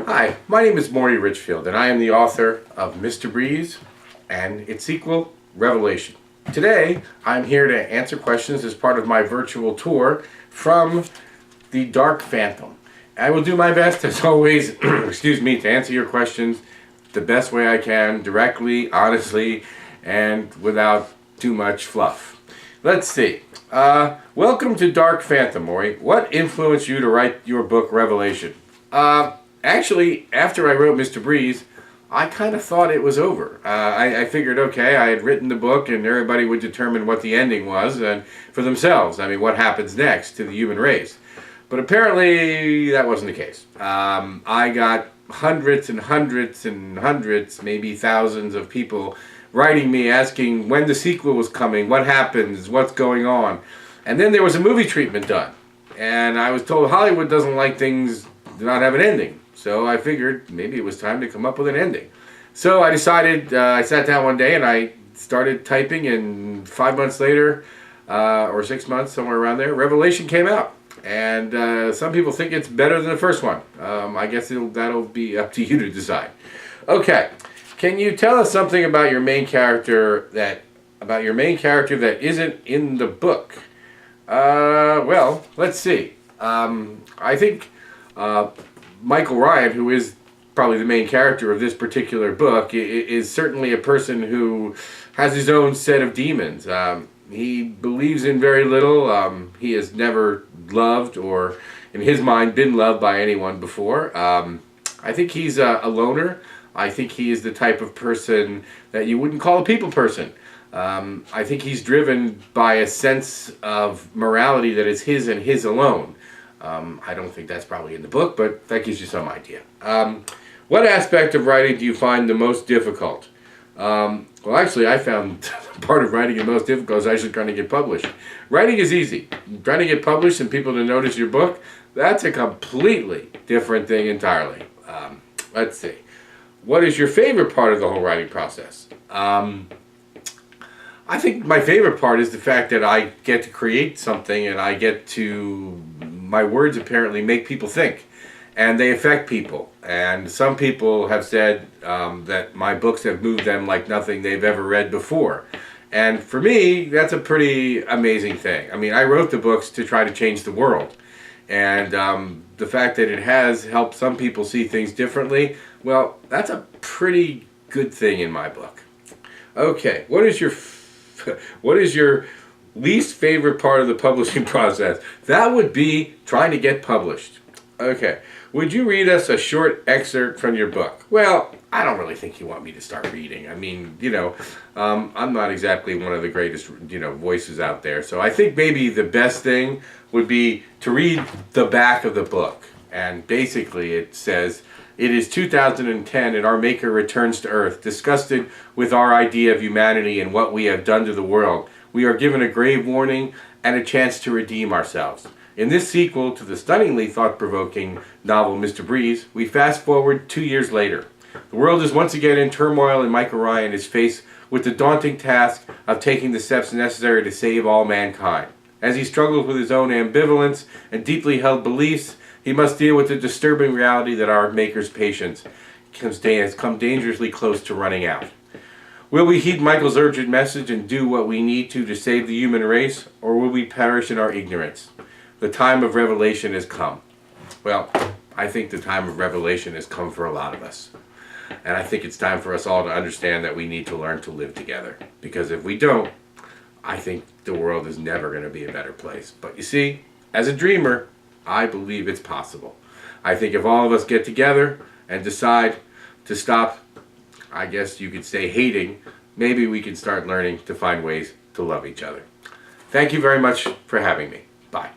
Hi, my name is Morrie Richfield, and I am the author of Mr. Breeze and its sequel, Revelation. Today, I'm here to answer questions as part of my virtual tour from the Dark Phantom. I will do my best, as always, excuse me, to answer your questions the best way I can, directly, honestly, and without too much fluff. Let's see. Welcome to Dark Phantom, Morrie. What influenced you to write your book, Revelation? Actually, after I wrote Mr. Breeze, I kind of thought it was over. I figured, okay, I had written the book and everybody would determine what the ending was and for themselves. I mean, what happens next to the human race. But apparently that wasn't the case. I got hundreds and hundreds and hundreds, maybe thousands of people writing me asking when the sequel was coming, what happens, what's going on. And then there was a movie treatment done. And I was told Hollywood doesn't like things do not have an ending. So I figured maybe it was time to come up with an ending. So I decided, I sat down one day and I started typing, and 5 months later, or 6 months, somewhere around there, Revelation came out. And some people think it's better than the first one. I guess that'll be up to you to decide. Okay, can you tell us something about your main character that isn't in the book? Well, let's see. I think Michael Ryan, who is probably the main character of this particular book, is certainly a person who has his own set of demons. He believes in very little. He has never loved or, in his mind, been loved by anyone before. I think he's a loner. I think he is the type of person that you wouldn't call a people person. I think he's driven by a sense of morality that is his and his alone. I don't think that's probably in the book, but that gives you some idea. What aspect of writing do you find the most difficult? Well, actually, I found part of writing the most difficult is actually trying to get published. Writing is easy. Trying to get published and people to notice your book, that's a completely different thing entirely. Let's see. What is your favorite part of the whole writing process? I think my favorite part is the fact that I get to create something and I get to, my words apparently make people think and they affect people. And some people have said that my books have moved them like nothing they've ever read before. And for me, that's a pretty amazing thing. I mean, I wrote the books to try to change the world. And the fact that it has helped some people see things differently, well, that's a pretty good thing in my book. Okay, what is your least favorite part of the publishing process? That would be trying to get published. Okay, would you read us a short excerpt from your book? Well, I don't really think you want me to start reading. I mean, I'm not exactly one of the greatest, voices out there. So I think maybe the best thing would be to read the back of the book. And basically it says, "It is 2010 and our Maker returns to Earth. Disgusted with our idea of humanity and what we have done to the world, we are given a grave warning and a chance to redeem ourselves. In this sequel to the stunningly thought-provoking novel Mr. Breeze, we fast forward 2 years later. The world is once again in turmoil and Michael Ryan is faced with the daunting task of taking the steps necessary to save all mankind. As he struggles with his own ambivalence and deeply held beliefs, he must deal with the disturbing reality that our Maker's patience has come dangerously close to running out. Will we heed Michael's urgent message and do what we need to save the human race, or will we perish in our ignorance? The time of revelation has come." Well, I think the time of revelation has come for a lot of us. And I think it's time for us all to understand that we need to learn to live together. Because if we don't, I think the world is never going to be a better place. But you see, as a dreamer, I believe it's possible. I think if all of us get together and decide to stop, I guess you could say, hating, maybe we can start learning to find ways to love each other. Thank you very much for having me. Bye.